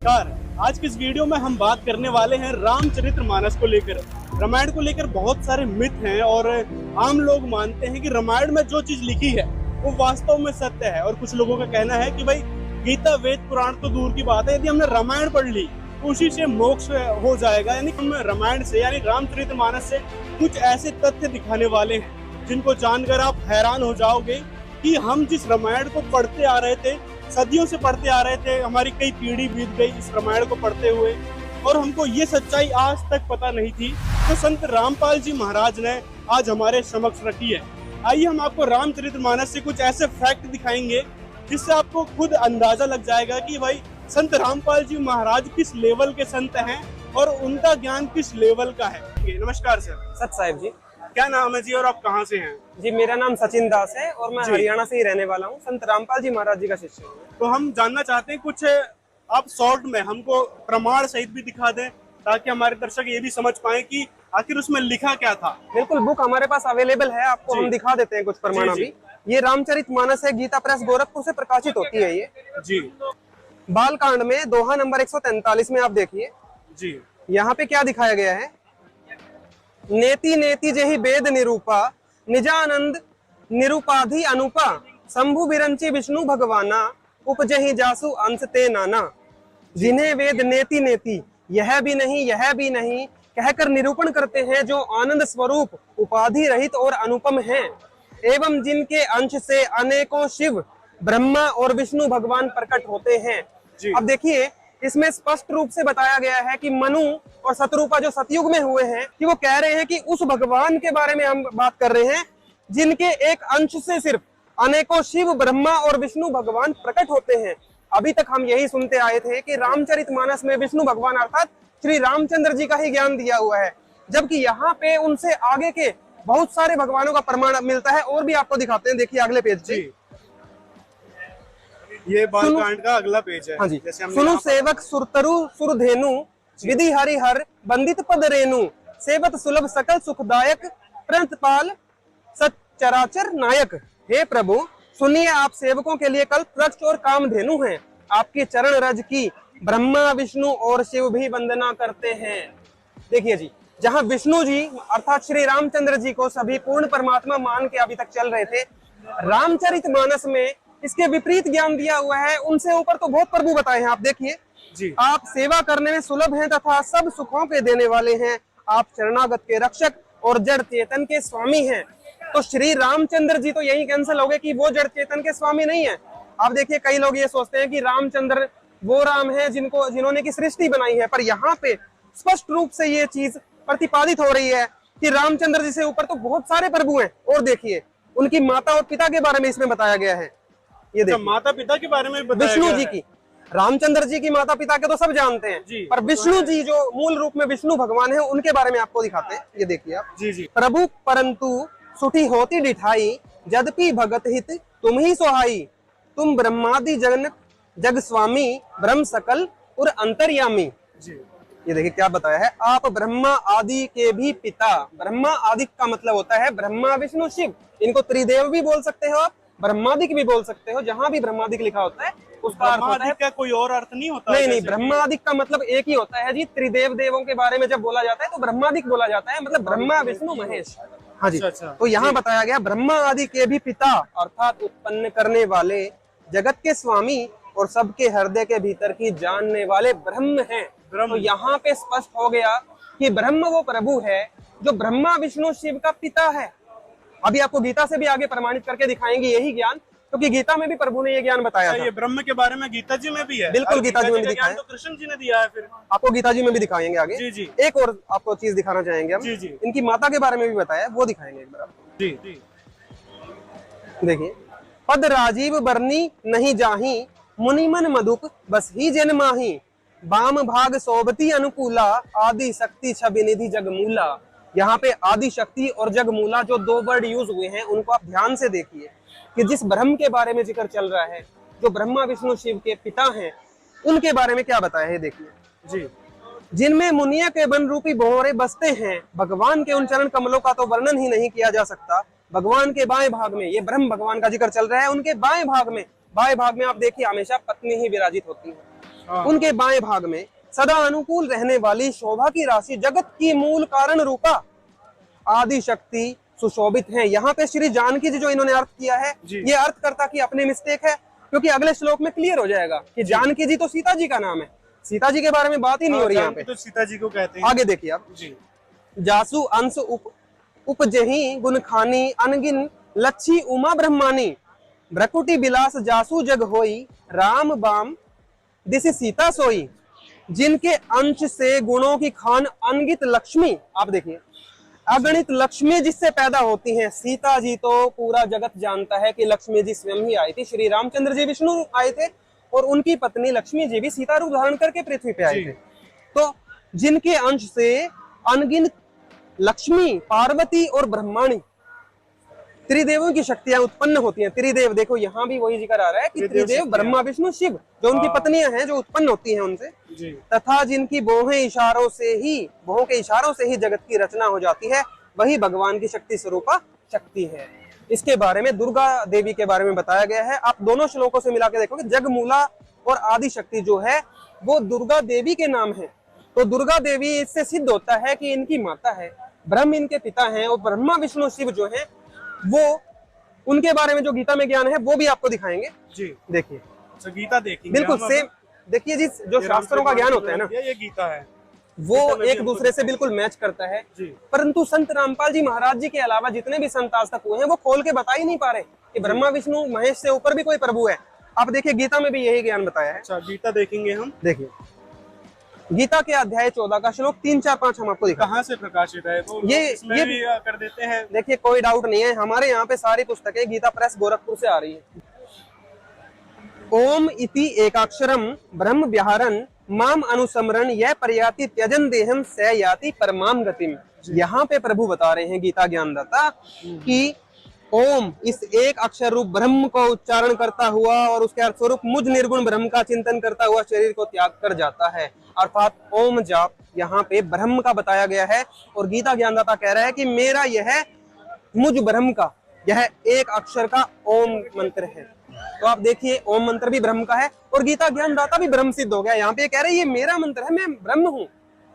नमस्कार। आज की इस वीडियो में हम बात करने वाले हैं रामचरितमानस को लेकर। रामायण को लेकर बहुत सारे मिथ हैं और आम लोग मानते हैं कि रामायण में जो चीज लिखी है वो वास्तव में सत्य है। और कुछ लोगों का कहना है कि भाई गीता वेद पुराण तो दूर की बात है, यदि हमने रामायण पढ़ ली तो उसी से मोक्ष हो जाएगा। यानी हम रामायण से यानी रामचरितमानस से कुछ ऐसे तथ्य दिखाने वाले हैं जिनको जानकर आप हैरान हो जाओगे कि हम जिस रामायण को पढ़ते आ रहे थे, सदियों से पढ़ते आ रहे थे, हमारी कई पीढ़ी बीत गई इस रामायण को पढ़ते हुए, और हमको ये सच्चाई आज तक पता नहीं थी, तो संत रामपाल जी महाराज ने आज हमारे समक्ष रखी है। आइए हम आपको रामचरितमानस से कुछ ऐसे फैक्ट दिखाएंगे जिससे आपको खुद अंदाजा लग जाएगा कि भाई संत रामपाल जी महाराज किस लेवल के संत हैं और उनका ज्ञान किस लेवल का है। नमस्कार सर। सत साहिब जी। क्या नाम है जी और आप कहाँ से हैं? जी मेरा नाम सचिन दास है और मैं हरियाणा से ही रहने वाला हूँ। संत रामपाल जी महाराज जी का शिष्य हूँ। तो हम जानना चाहते हैं कुछ आप शॉर्ट में हमको प्रमाण सहित भी दिखा दें ताकि हमारे दर्शक ये भी समझ पाए कि आखिर उसमें लिखा क्या था। बिल्कुल, बुक हमारे पास अवेलेबल है, आपको हम दिखा देते हैं कुछ प्रमाण अभी। ये रामचरितमानस है, गीता प्रेस गोरखपुर से प्रकाशित होती है ये जी। बाल कांड में दोहा नंबर 143 में आप देखिए जी, यहाँ पे क्या दिखाया गया है। नेति नेति जेहि वेद निरूपा निजानंद निरूपाधि अनुपा शंभु बिरंची विष्णु भगवाना उपजहि जासु अंश ते नाना। जिन्हें वेद नेति नेति यह भी नहीं कहकर निरूपण करते हैं, जो आनंद स्वरूप उपाधि रहित और अनुपम हैं, एवं जिनके अंश से अनेकों शिव ब्रह्मा और विष्णु भगवान प्रकट होते हैं। अब देखिए इसमें स्पष्ट रूप से बताया गया है कि मनु और शत्रुपा जो सतयुग में हुए हैं कि वो कह रहे हैं कि उस भगवान के बारे में हम बात कर रहे हैं जिनके एक अंश से सिर्फ अनेकों शिव ब्रह्मा और विष्णु भगवान प्रकट होते हैं। अभी तक हम यही सुनते आए थे कि रामचरितमानस में विष्णु भगवान अर्थात श्री रामचंद्र जी का ही ज्ञान दिया हुआ है, जबकि यहाँ पे उनसे आगे के बहुत सारे भगवानों का प्रमाण मिलता है। और भी आपको दिखाते हैं, देखिए अगले पेज पे ये बालकांड का अगला पेज है। हाँ जी। सुनु सेवक सुरतरु सुरधेनु विधि हरिहर बंदित पद रेणु सेवत सुलभ सकल सुखदायक प्रणतपाल सच्चराचर नायक। हे प्रभु सुनिए, आप सेवकों के लिए कल्प वृक्ष और कामधेनु हैं। आपके चरण रज की ब्रह्मा विष्णु और शिव भी वंदना करते हैं। देखिए जी, जहाँ विष्णु जी अर्थात श्री रामचंद्र जी को सभी पूर्ण परमात्मा मान के अभी तक चल रहे थे, रामचरितमानस में इसके विपरीत ज्ञान दिया हुआ है। उनसे ऊपर तो बहुत प्रभु बताए हैं। आप देखिए जी, आप सेवा करने में सुलभ हैं तथा सब सुखों के देने वाले हैं। आप शरणागत के रक्षक और जड़ चेतन के स्वामी हैं। तो श्री रामचंद्र जी तो यही कैंसिल हो गए कि वो जड़ चेतन के स्वामी नहीं है। आप देखिए कई लोग ये सोचते हैं कि रामचंद्र वो राम है जिन्होंने की सृष्टि बनाई है, पर यहाँ पे स्पष्ट रूप से ये चीज प्रतिपादित हो रही है कि रामचंद्र जी से ऊपर तो बहुत सारे प्रभु हैं। और देखिए उनकी माता और पिता के बारे में इसमें बताया गया है। ये देखिए माता पिता के बारे में विष्णु जी की, रामचंद्र जी की माता पिता के तो सब जानते हैं जी, पर विष्णु जी जो मूल रूप में विष्णु भगवान है उनके बारे में आपको दिखाते हैं। ये देखिए आप जी। प्रभु परंतु सुठी होती डिठाई यद्यपि भगत हित तुम ही सोहाई। तुम ब्रह्मादि जगन जग स्वामी ब्रह्म सकल और अंतर्यामी जी। ये देखिए क्या बताया है, आप ब्रह्मा आदि के भी पिता। ब्रह्मा आदि का मतलब होता है ब्रह्मा विष्णु शिव। इनको त्रिदेव भी बोल सकते हो आप, ब्रह्मादिक भी बोल सकते हो। जहां भी ब्रह्मादिक लिखा होता है उसका अर्थ होता है क्या कोई और अर्थ नहीं होता? नहीं, ब्रह्मादिक का मतलब एक ही होता है जी। त्रिदेव देवों के बारे में जब बोला जाता है तो ब्रह्मादिक बोला जाता है, मतलब ब्रह्मा विष्णु महेश। हाँ जी। तो यहाँ बताया गया ब्रह्मा आदि के भी पिता अर्थात उत्पन्न करने वाले, जगत के स्वामी और सबके हृदय के भीतर की जानने वाले ब्रह्म हैं। तो यहाँ पे स्पष्ट हो गया कि ब्रह्म वो प्रभु है जो ब्रह्मा विष्णु शिव का पिता है। अभी आपको गीता से भी आगे प्रमाणित करके दिखाएंगे यही ज्ञान, क्योंकि गीता में भी प्रभु ने ये ज्ञान बताया था। ये ब्रह्म के बारे में गीता जी में भी है। बिल्कुल, गीता जी में भी दिखाया तो कृष्ण जी ने दिया है। फिर आपको गीता जी में भी दिखाएंगे आगे जी जी। एक और आपको चीज दिखाना चाहेंगे हम जी। इनकी माता के बारे में भी बताया, वो दिखाएंगे एक बार आपको जी। देखिए, पद राजीव बरनी नहीं जाही मुनिमन मधुप बस ही जन माही। बाम भाग सोबती अनुकूला आदि शक्ति छवि निधि जगमूला। यहाँ पे आदि शक्ति और जगमूला जो दो वर्ड यूज हुए हैं उनको आप ध्यान से देखिए कि जिस ब्रह्म के बारे में जिक्र चल रहा है, जो ब्रह्मा विष्णु शिव के पिता हैं, उनके बारे में क्या बताया है देखिए जी। जिनमें मुनिया के बन रूपी बोहरे बसते हैं, भगवान के उन चरण कमलों का तो वर्णन ही नहीं किया जा सकता। भगवान के बाएं भाग में, ये ब्रह्म भगवान का जिक्र चल रहा है, उनके बाएं भाग में आप देखिए हमेशा पत्नी ही विराजित होती है। हाँ। उनके बाएं भाग में सदा अनुकूल रहने वाली शोभा की राशि जगत की मूल कारण रूपा आदि शक्ति सुशोभित है। यहाँ पे श्री जानकी जी जो इन्होंने अर्थ किया है, जी। ये अर्थकर्ता की अपनी मिस्टेक है, क्योंकि अगले श्लोक में क्लियर हो जाएगा कि जानकी जी तो सीता जी का नाम है, सीता जी के बारे में बात ही नहीं हो रही यहाँ पे। तो सीता जी को कहते हैं। आगे देखिए आप, जी। जासु अंश उपजहि गुण खानी अनगिन लच्छी उमा ब्रह्मानी भ्रकुटी बिलास जासु जग होई राम बाम दिस सीता सोई। जिनके अंश से गुणों की खान अनगित लक्ष्मी, आप देखिए अगणित लक्ष्मी जिससे पैदा होती हैं। सीता जी तो पूरा जगत जानता है कि लक्ष्मी जी स्वयं ही आई थी, श्री रामचंद्र जी विष्णु आए थे और उनकी पत्नी लक्ष्मी जी भी सीता रूप धारण करके पृथ्वी पे आए थे। तो जिनके अंश से अनगिनत लक्ष्मी, पार्वती और ब्रह्माणी त्रिदेवों की शक्तियां उत्पन्न होती हैं। त्रिदेव देखो यहाँ भी वही जिक्र आ रहा है कि त्रिदेव ब्रह्मा विष्णु शिव जो उनकी पत्नियां हैं जो उत्पन्न होती हैं उनसे, तथा जिनकी बोहें बोहों के इशारों से ही जगत की रचना हो जाती है, वही भगवान की शक्ति स्वरूपा शक्ति है। इसके बारे में दुर्गा देवी के बारे में बताया गया है। आप दोनों श्लोकों से मिला के देखोगे, जगमूला और आदि शक्ति जो है वो दुर्गा देवी के नाम है। तो दुर्गा देवी इससे सिद्ध होता है कि इनकी माता है, ब्रह्म इनके पिता हैं और ब्रह्मा विष्णु शिव जो है वो उनके बारे में जो गीता में ज्ञान है वो भी आपको दिखाएंगे। जी देखिए, तो गीता देखेंगे बिल्कुल सेम। देखिए जी, जो शास्त्रों का ज्ञान होता है ना, ये गीता है, वो एक दूसरे से बिल्कुल मैच करता है। परंतु संत रामपाल जी महाराज जी के अलावा जितने भी संत आज तक हुए हैं वो खोल के बता ही नहीं पा रहे कि ब्रह्मा विष्णु महेश से ऊपर भी कोई प्रभु है। आप देखिए गीता में भी यही ज्ञान बताया है। अच्छा, गीता देखेंगे हम। देखिए गीता के अध्याय 14 का श्लोक 3, 4, 5 हम आपको दिखा। कहाँ से प्रकाशित है वो, ये भी कर देते हैं। देखिए कोई डाउट नहीं है, हमारे यहाँ पे सारी पुस्तकें गीता प्रेस गोरखपुर से आ रही है। ओम इति एकाक्षरम ब्रह्म व्याहरन माम अनुसमरण यह पर्याति त्यजन देहम स याति परमाम गतिम। यहाँ पे प्रभु बता रहे हैं गीता ज्ञानदाता कि ओम इस एक अक्षर रूप ब्रह्म को उच्चारण करता हुआ और उसके अर्थ स्वरूप मुझ निर्गुण ब्रह्म का चिंतन करता हुआ शरीर को त्याग कर जाता है। अर्थात ओम जाप यहाँ पे ब्रह्म का बताया गया है और गीता ज्ञानदाता कह रहा है कि मेरा यह मुझ ब्रह्म का यह एक अक्षर का ओम मंत्र है। तो आप देखिए ओम मंत्र भी ब्रह्म का है और गीता ज्ञानदाता भी ब्रह्म सिद्ध हो गया। यहाँ पे कह रहे हैं ये मेरा मंत्र है, मैं ब्रह्म हूँ।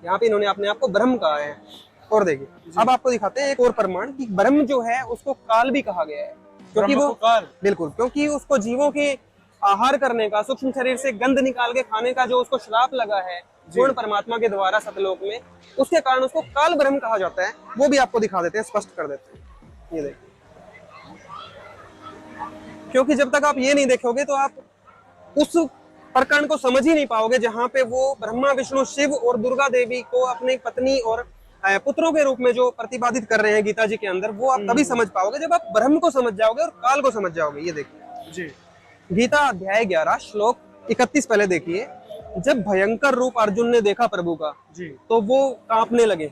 यहाँ पे इन्होंने अपने आप को ब्रह्म कहा है। और देखिए अब आपको दिखाते हैं एक और प्रमाण कि ब्रह्म जो है उसको काल भी कहा गया है, क्योंकि वो काल बिल्कुल, क्योंकि उसको जीवों के आहार करने का, सूक्ष्म शरीर से गंध निकाल के खाने का जो उसको श्राप लगा है पूर्ण परमात्मा के द्वारा सतलोक में, उसके कारण उसको काल ब्रह्म कहा जाता है। वो भी आपको दिखा देते हैं, स्पष्ट कर देते हैं। ये देखिए, क्योंकि जब तक आप ये नहीं देखोगे तो आप उस प्रकरण को समझ ही नहीं पाओगे जहाँ पे वो ब्रह्मा विष्णु शिव और दुर्गा देवी को अपनी पत्नी और पुत्रों के रूप में जो प्रतिपादित कर रहे हैं गीता जी के अंदर, वो आप तभी समझ पाओगे जब आप ब्रह्म को समझ जाओगे और काल को समझ जाओगे। ये देखिए जी, गीता अध्याय 11 श्लोक 31 पहले देखिए। जब भयंकर रूप अर्जुन ने देखा प्रभु का जी, तो वो कांपने लगे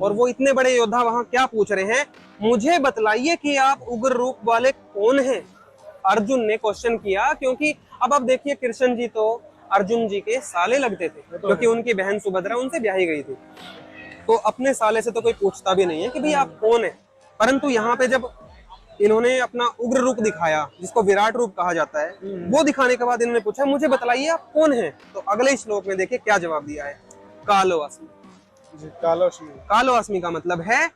और वो इतने बड़े योद्धा वहां क्या पूछ रहे हैं, मुझे बतलाइए कि आप उग्र रूप वाले कौन हैं। अर्जुन ने क्वेश्चन किया, क्योंकि अब आप देखिए कृष्ण जी तो अर्जुन जी के साले लगते थे, क्योंकि उनकी बहन सुभद्रा उनसे ब्याही गई थी। तो अपने साले से तो कोई पूछता भी नहीं है कि भाई आप कौन है। परंतु यहाँ पे जब इन्होंने अपना उग्र रूप दिखाया, जिसको विराट रूप कहा जाता है, वो दिखाने के बाद इन्होंने पूछा मुझे बतलाइए आप कौन हैं। तो अगले श्लोक में देखिए क्या जवाब दिया है, कालो अस्मि। कालो अस्मि का मतलब है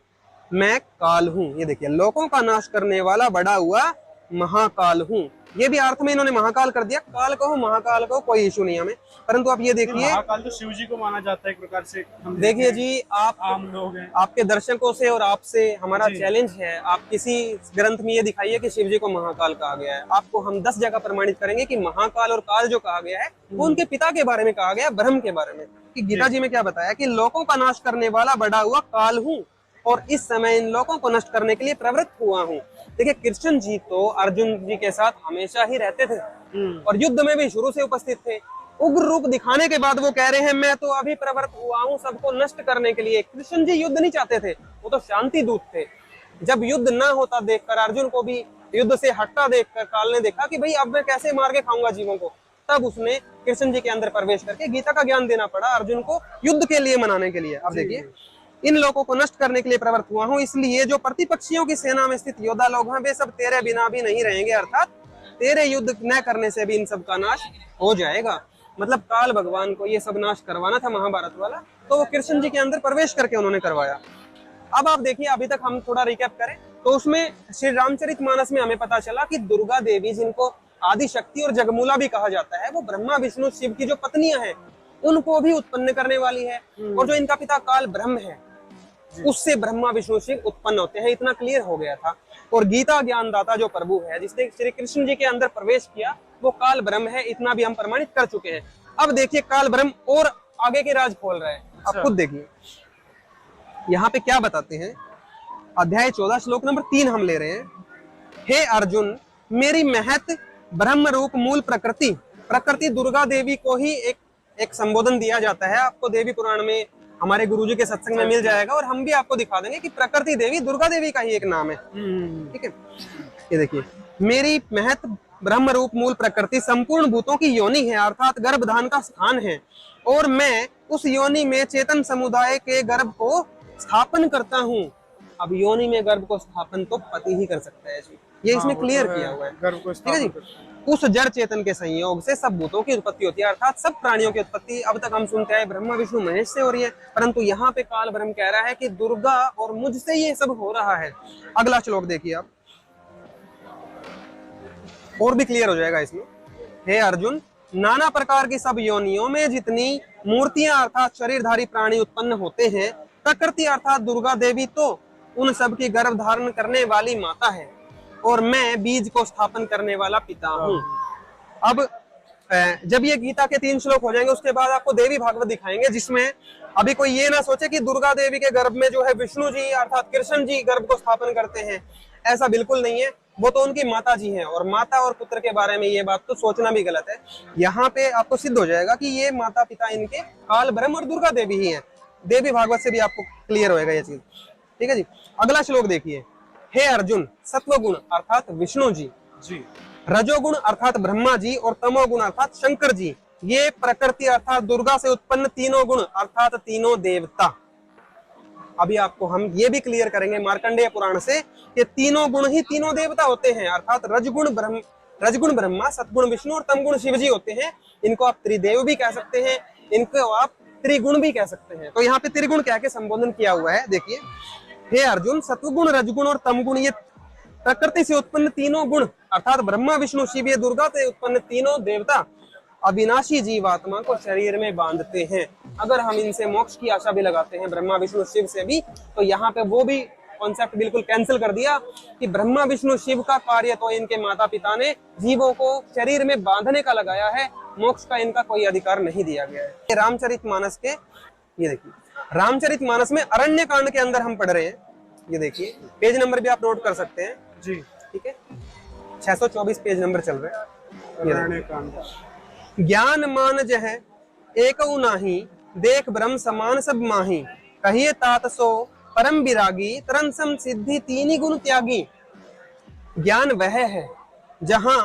मैं काल हूँ। ये देखिए, लोगों का नाश करने वाला बड़ा हुआ महाकाल हूँ। ये भी अर्थ में इन्होंने महाकाल कर दिया, काल कहो महाकाल कहो कोई इशू नहीं हमें। परंतु आप ये देखिए, महाकाल तो शिव जी को माना जाता है एक प्रकार से। देखिए जी, आप आम लोग हैं, आपके दर्शकों से और आपसे हमारा चैलेंज है, आप किसी ग्रंथ में ये दिखाइए कि शिव जी को महाकाल कहा गया है। आपको हम 10 जगह प्रमाणित करेंगे कि महाकाल और काल जो कहा गया है वो उनके पिता के बारे में कहा गया, ब्रह्म के बारे में। कि गीता जी में क्या बताया कि लोगों का नाश करने वाला बड़ा हुआ काल हूँ और इस समय इन लोगों को नष्ट करने के लिए प्रवृत्त हुआ हूँ। देखिए, कृष्ण जी तो अर्जुन जी के साथ हमेशा ही रहते थे और युद्ध में भी शुरू से उपस्थित थे। उग्र रूप दिखाने के बाद वो कह रहे हैं मैं तो अभी प्रवृत्त हुआ हूँ सबको नष्ट करने के लिए। कृष्ण जी युद्ध नहीं चाहते थे, वो तो शांति दूत थे। जब युद्ध ना होता देखकर अर्जुन को भी युद्ध से हटता देखकर काल ने देखा कि भाई अब मैं कैसे मार के खाऊंगा जीवों को, तब उसने कृष्ण जी के अंदर प्रवेश करके गीता का ज्ञान देना पड़ा अर्जुन को युद्ध के लिए मनाने के लिए। अब देखिए, इन लोगों को नष्ट करने के लिए प्रवृत्त हुआ हूँ, इसलिए जो प्रतिपक्षियों की सेना में स्थित योद्धा लोग हैं वे सब तेरे बिना भी नहीं रहेंगे, अर्थात तेरे युद्ध न करने से भी इन सब का नाश हो जाएगा। मतलब काल भगवान को ये सब नाश करवाना था महाभारत वाला, तो वो कृष्ण जी के अंदर प्रवेश करके उन्होंने करवाया। अब आप देखिए, अभी तक हम थोड़ा रिकैप करें तो उसमें श्री रामचरितमानस में हमें पता चला कि दुर्गा देवी, जिनको आदि शक्ति और जगमूला भी कहा जाता है, वो ब्रह्मा विष्णु शिव की जो पत्नियां हैं उनको भी उत्पन्न करने वाली है। और जो इनका पिता काल ब्रह्म है, उससे ब्रह्मा विष्णु शिव उत्पन्न होते हैं। इतना क्लियर हो गया था। और गीता ज्ञानदाता जो प्रभु है, जिसने श्री कृष्ण जी के अंदर प्रवेश किया, वो काल ब्रह्म है। इतना भी हम प्रमाणित कर चुके हैं। अब देखिए, काल ब्रह्म और आगे के राज खोल रहे हैं। आप खुद देखिए यहाँ पे क्या बताते हैं। अध्याय 14 श्लोक नंबर 3 हम ले रहे हैं। हे अर्जुन, मेरी महत ब्रह्म रूप मूल प्रकृति, प्रकृति दुर्गा देवी को ही एक संबोधन दिया जाता है। आपको देवी पुराण में हमारे गुरुजी के सत्संग में मिल जाएगा, और हम भी आपको दिखा देंगे कि प्रकृति देवी दुर्गा देवी का ही एक नाम है। ठीक है, ये देखिए, मेरी महत ब्रह्म रूप मूल प्रकृति संपूर्ण भूतों की योनि है, अर्थात गर्भधान का स्थान है। और मैं उस योनि में चेतन समुदाय के गर्भ को स्थापन करता हूँ। अब योनि में गर्भ को स्थापन तो पति ही कर सकता है जी, ये इसमें क्लियर किया हुआ है। ठीक है जी। उस जड़ चेतन के संयोग से सब भूतों की उत्पत्ति होती है, अर्थात सब प्राणियों की उत्पत्ति अब तक हम सुनते हैं ब्रह्मा विष्णु महेश से हो रही है, परंतु यहाँ पे काल ब्रह्म कह रहा है कि दुर्गा और मुझसे ये सब हो रहा है। अगला श्लोक देखिए आप, और भी क्लियर हो जाएगा इसमें। हे अर्जुन, नाना प्रकार की सब योनियों में जितनी मूर्तियां अर्थात शरीरधारी प्राणी उत्पन्न होते हैं, प्रकृति अर्थात दुर्गा देवी तो उन सब की गर्भ धारण करने वाली माता है, और मैं बीज को स्थापन करने वाला पिता हूँ। अब जब ये गीता के 3 श्लोक हो जाएंगे, उसके बाद आपको देवी भागवत दिखाएंगे, जिसमें अभी कोई ये ना सोचे कि दुर्गा देवी के गर्भ में जो है विष्णु जी अर्थात कृष्ण जी गर्भ को स्थापन करते हैं। ऐसा बिल्कुल नहीं है, वो तो उनकी माता जी हैं। और माता और पुत्र के बारे में ये बात तो सोचना भी गलत है। यहाँ पे आपको सिद्ध हो जाएगा कि ये माता पिता इनके काल ब्रह्म और दुर्गा देवी ही है। देवी भागवत से भी आपको क्लियर होएगा ये चीज। ठीक है जी। अगला श्लोक देखिए। हे अर्जुन, सत्वगुण अर्थात विष्णु जी, रजोगुण अर्थात ब्रह्मा जी, और तमोगुण अर्थात शंकर जी, ये प्रकृति अर्थात दुर्गा से उत्पन्न तीनों गुण अर्थात तीनों देवता। अभी आपको हम ये भी क्लियर करेंगे मार्कंडेय पुराण से कि तीनों गुण ही तीनों देवता होते हैं, अर्थात रजगुण ब्रह्मा, सतगुण विष्णु और तमगुण शिव जी होते हैं। इनको आप त्रिदेव भी कह सकते हैं, इनको आप त्रिगुण भी कह सकते हैं। तो यहाँ पे त्रिगुण कह के संबोधन किया हुआ है। देखिए, हे अर्जुन, सत्वगुण रजगुण और तमगुण ये प्रकृति से उत्पन्न तीनों गुण अर्थात ब्रह्मा विष्णु शिव, ये दुर्गा से उत्पन्न तीनों देवता अविनाशी जीवात्मा को शरीर में बांधते हैं। अगर हम इनसे मोक्ष की आशा भी लगाते हैं, ब्रह्मा विष्णु शिव से भी, तो यहाँ पे वो भी कॉन्सेप्ट बिल्कुल कैंसिल कर दिया कि ब्रह्मा विष्णु शिव का कार्य तो इनके माता पिता ने जीवों को शरीर में बांधने का लगाया है, मोक्ष का इनका कोई अधिकार नहीं दिया गया है। रामचरितमानस के ये देखिए, रामचरितमानस में अरण्य कांड के अंदर हम पढ़ रहे हैं। ये देखिए, पेज नंबर भी आप नोट कर सकते हैं जी। ठीक है, 624 पेज नंबर चल रहा है। अरण्य कांड। ज्ञान मान जह एक नाही, देख ब्रह्म समान सब माही, कहिए तात सो परम विरागी, तरन सम सिद्धि तीनी गुण त्यागी। ज्ञान वह है जहां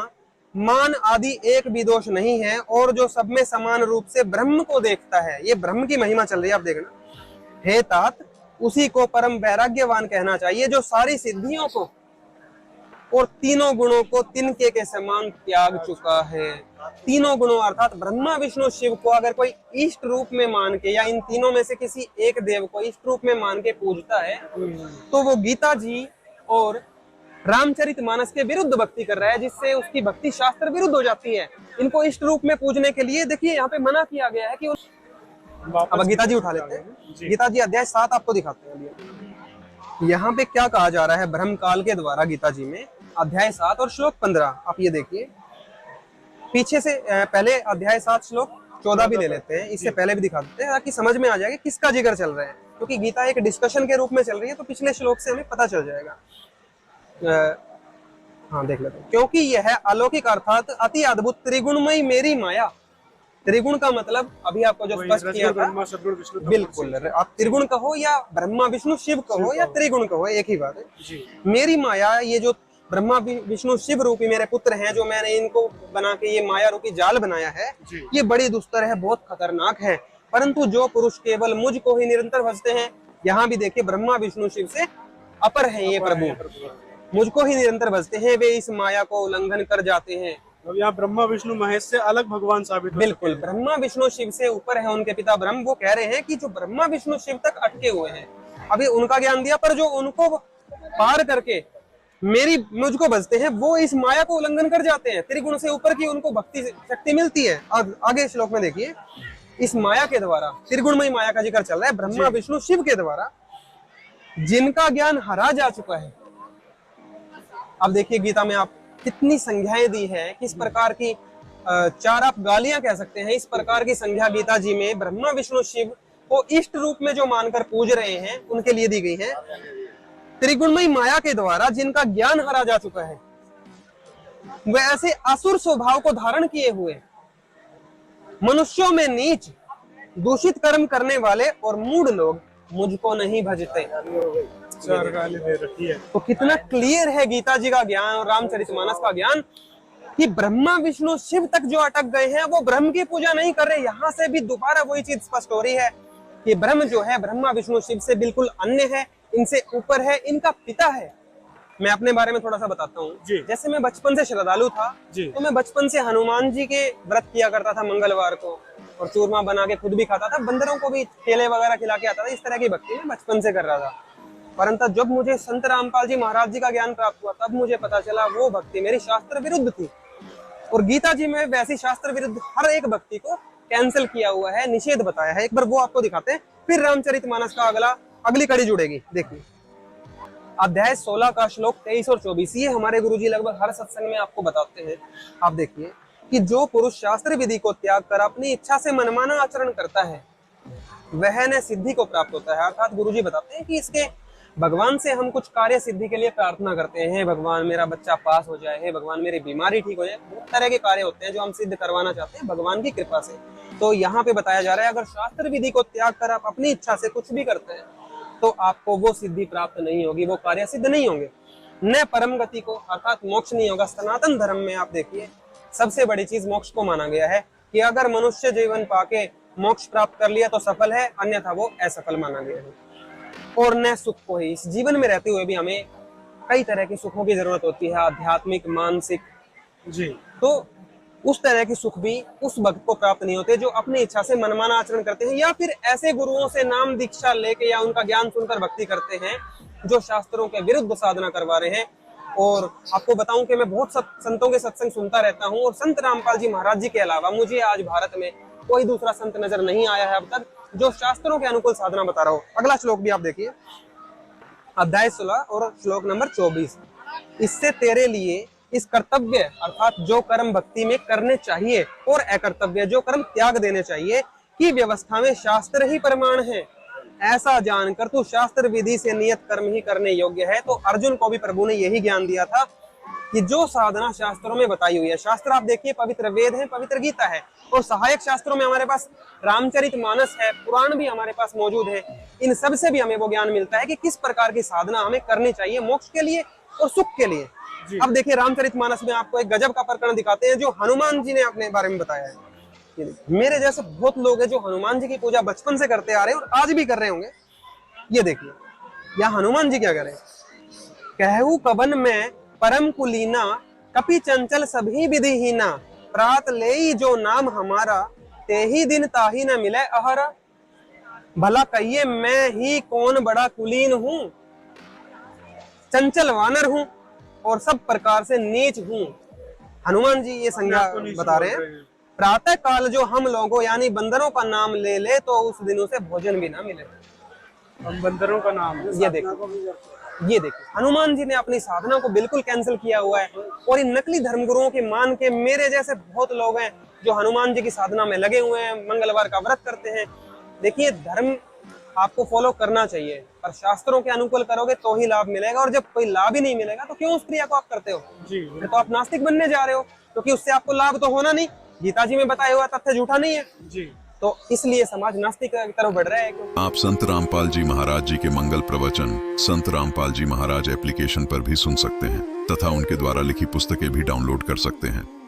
मान आदि एक भी दोष नहीं है, और जो सब में समान रूप से ब्रह्म को देखता है। ये ब्रह्म की महिमा चल रही है, आप देखना। हे तात, उसी को परम वैराग्यवान कहना चाहिए, जो सारी सिद्धियों को और तीनों गुणों को तिनके के समान त्याग चुका है। तीनों गुणों अर्थात ब्रह्मा विष्णु शिव को अगर कोई इष्ट रूप में मान के, या इन तीनों में से किसी एक देव को इष्ट रूप में मान के पूजता है, तो वो गीता जी और रामचरितमानस के विरुद्ध भक्ति कर रहा है, जिससे उसकी भक्ति शास्त्र विरुद्ध हो जाती है। इनको इष्ट रूप में पूजने के लिए देखिए यहाँ पे मना किया गया है कि अब गीता जी उठा लेते हैं। गीता जी अध्याय 7 आपको दिखाते हैं। यहाँ पे क्या कहा जा रहा है ब्रह्म काल के द्वारा गीता जी में, अध्याय 7 और श्लोक 15। आप ये देखिए, पीछे से पहले अध्याय 7 श्लोक 14 भी ले लेते हैं, इससे पहले भी दिखा देते हैं ताकि समझ में आ जाएगा किसका जिक्र चल रहा है, क्योंकि गीता एक डिस्कशन के रूप में चल रही है, तो पिछले श्लोक से हमें पता चल जाएगा। हाँ देख लेते हैं। क्योंकि यह अलौकिक अर्थात अति अद्भुत त्रिगुणमयी मेरी माया। त्रिगुण का मतलब अभी आपको जो स्पष्ट किया था, बिल्कुल, आप त्रिगुण कहो या ब्रह्मा विष्णु शिव कहो या त्रिगुण कहो, एक ही बात है। मेरी माया, ये जो ब्रह्मा विष्णु शिव रूपी मेरे पुत्र हैं, जो मैंने इनको बना के ये माया रूपी जाल बनाया है, ये बड़ी दुस्तर है, बहुत खतरनाक है। परंतु जो पुरुष केवल मुझको ही निरंतर भजते हैं, यहाँ भी देखिए ब्रह्मा विष्णु शिव से अपर है ये प्रभु, मुझको ही निरंतर भजते हैं, वे इस माया को उल्लंघन कर जाते हैं। अब यहाँ ब्रह्मा विष्णु महेश से अलग भगवान साबित हो बिल्कुल, ब्रह्मा विष्णु शिव से ऊपर है उनके पिता ब्रह्म। वो कह रहे हैं कि जो ब्रह्मा विष्णु शिव तक अटके हुए हैं, अभी उनका ज्ञान दिया, पर जो उनको पार करके मुझको बजते हैं, वो इस माया को उल्लंघन कर जाते हैं। त्रिगुण से ऊपर की उनको भक्ति शक्ति मिलती है। आगे श्लोक में देखिए, इस माया के द्वारा, त्रिगुणमयी माया का जिक्र चल रहा है, ब्रह्मा विष्णु शिव के द्वारा जिनका ज्ञान हरा जा चुका है। अब देखिए गीता में आप कितनी संज्ञाएं दी है, किस प्रकार की 4 आप गालियां कह सकते हैं, इस प्रकार की संज्ञा गीता जी में ब्रह्मा विष्णु शिव को इष्ट रूप में जो मानकर पूज रहे हैं उनके लिए दी गई है। त्रिगुणमयी माया के द्वारा जिनका ज्ञान हरा जा चुका है, वे ऐसे असुर स्वभाव को धारण किए हुए मनुष्यों में नीच दूषित कर्म करने वाले और मूढ़ लोग मुझको नहीं भजते। 4 गाली दे रखी है। तो कितना क्लियर है गीता जी का ज्ञान और रामचरितमानस का ज्ञान कि ब्रह्मा विष्णु शिव तक जो अटक गए हैं वो ब्रह्म की पूजा नहीं कर रहे। यहाँ से भी दोबारा वही चीज स्पष्ट हो रही है कि ब्रह्म जो है ब्रह्मा विष्णु शिव से बिल्कुल अन्य है, इनसे ऊपर है, इनका पिता है। मैं अपने बारे में थोड़ा सा बताता हूँ। जैसे मैं बचपन से श्रद्धालु था, तो मैं बचपन से हनुमान जी के व्रत किया करता था मंगलवार को, और चूरमा बना के खुद भी खाता था, बंदरों को भी केले वगैरह खिला के आता था। इस तरह की भक्ति मैं बचपन से कर रहा था। परंतु जब मुझे संत रामपाल जी महाराज जी का ज्ञान प्राप्त हुआ, तब मुझे पता चला वो भक्ति मेरी शास्त्र विरुद्ध थी। और गीता जी में वैसी शास्त्र विरुद्ध हर एक भक्ति को कैंसिल किया हुआ है, निषेध बताया है। एक बार वो आपको दिखाते हैं, फिर रामचरितमानस का अगली कड़ी जुड़ेगी। देखिए अध्याय 16 का श्लोक 23 और 24, ये हमारे गुरुजी लगभग हर सत्संग में आपको बताते हैं। आप देखिए कि जो पुरुष शास्त्र विधि को त्याग कर अपनी इच्छा से मनमाना आचरण करता है, वह न सिद्धि को प्राप्त होता है। अर्थात गुरुजी बताते हैं कि इसके भगवान से हम कुछ कार्य सिद्धि के लिए प्रार्थना करते हैं, भगवान मेरा बच्चा पास हो जाए, हे भगवान मेरी बीमारी ठीक हो जाए। बहुत तरह के कार्य होते हैं जो हम सिद्ध करवाना चाहते हैं भगवान की कृपा से। तो यहाँ पे बताया जा रहा है, अगर शास्त्र विधि को त्याग कर आप अपनी इच्छा से कुछ भी करते हैं तो आपको वो सिद्धि प्राप्त नहीं होगी, वो कार्य सिद्ध नहीं होंगे। न परम गति को, अर्थात मोक्ष नहीं होगा। सनातन धर्म में आप देखिए सबसे बड़ी चीज मोक्ष को माना गया है कि अगर मनुष्य जीवन पाके मोक्ष प्राप्त कर लिया तो सफल है, अन्यथा वो असफल माना गया है। और न सुख को ही, इस जीवन में रहते हुए भी हमें कई तरह के सुखों की जरूरत होती है, आध्यात्मिक, मानसिक जी। तो उस तरह के सुख भी उस भक्त को प्राप्त नहीं होते जो अपनी इच्छा से मनमाना आचरण करते हैं, या फिर ऐसे गुरुओं से नाम दीक्षा लेके या उनका ज्ञान सुनकर भक्ति करते हैं जो शास्त्रों के विरुद्ध साधना करवा रहे हैं। और आपको बताऊं कि मैं बहुत संतों के सत्संग सुनता रहता हूं, और संत रामपाल जी महाराज जी के अलावा मुझे आज भारत में कोई दूसरा संत नजर नहीं आया है अब तक जो शास्त्रों के अनुकूल साधना बता रहा हो। अगला श्लोक भी आप देखिए, अध्याय 16 और श्लोक नंबर 24। इससे तेरे लिए इस कर्तव्य, अर्थात जो कर्म भक्ति में करने चाहिए, और अकर्तव्य जो कर्म त्याग देने चाहिए, की व्यवस्था में शास्त्र ही प्रमाण है। ऐसा जानकर तू शास्त्र विधि से नियत कर्म ही करने योग्य है। तो अर्जुन को भी प्रभु ने यही ज्ञान दिया था कि जो साधना शास्त्रों में बताई हुई है, शास्त्र आप देखिए पवित्र वेद है, पवित्र गीता है, और सहायक शास्त्रों में हमारे पास रामचरितमानस है, पुराण भी हमारे पास मौजूद है। इन सब से भी हमें वो ज्ञान मिलता है कि किस प्रकार की साधना हमें करनी चाहिए मोक्ष के लिए और सुख के लिए। अब देखिए रामचरितमानस में आपको एक गजब का प्रकरण दिखाते हैं जो हनुमान जी ने अपने बारे में बताया है। मेरे जैसे बहुत लोग हैं जो हनुमान जी की पूजा बचपन से करते आ रहे हैं और आज भी कर रहे होंगे। ये देखिए यहाँ हनुमान जी क्या कह रहे हैं, कहू कवन में परम कुलीना, कपि चंचल सभी विधिहीना, प्रात लेई जो नाम हमारा, ते ही दिन ताही न मिले अहरा। भला कहिए मैं ही कौन बड़ा कुलीन हूँ, चंचल वानर हूँ और सब प्रकार से नीच हूँ। हनुमान जी ये संज्ञा बता रहे हैं। प्रातः काल जो हम लोगों यानी बंदरों का नाम ले ले तो उस दिन उसे भोजन भी ना मिले। हम बंदरों का नाम, ये देखिए हनुमान जी ने अपनी साधना को बिल्कुल कैंसिल किया हुआ है। और इन नकली धर्मगुरुओं की मान के मेरे जैसे बहुत लोग हैं जो हनुमान जी की साधना में लगे हुए हैं, मंगलवार का व्रत करते हैं। देखिए धर्म आपको फॉलो करना चाहिए, पर शास्त्रों के अनुकूल करोगे तो ही लाभ मिलेगा, और जब कोई लाभ ही नहीं मिलेगा तो क्यों उस क्रिया को आप करते हो जी। तो आप नास्तिक बनने जा रहे हो, क्योंकि उससे आपको लाभ तो होना नहीं। गीता जी में बताया हुआ तथ्य झूठा नहीं है जी। तो इसलिए समाज नास्तिक की तरफ बढ़ रहा है। आप संत रामपाल जी महाराज जी के मंगल प्रवचन संत रामपाल जी महाराज एप्लीकेशन पर भी सुन सकते हैं तथा उनके द्वारा लिखी पुस्तकें भी डाउनलोड कर सकते हैं।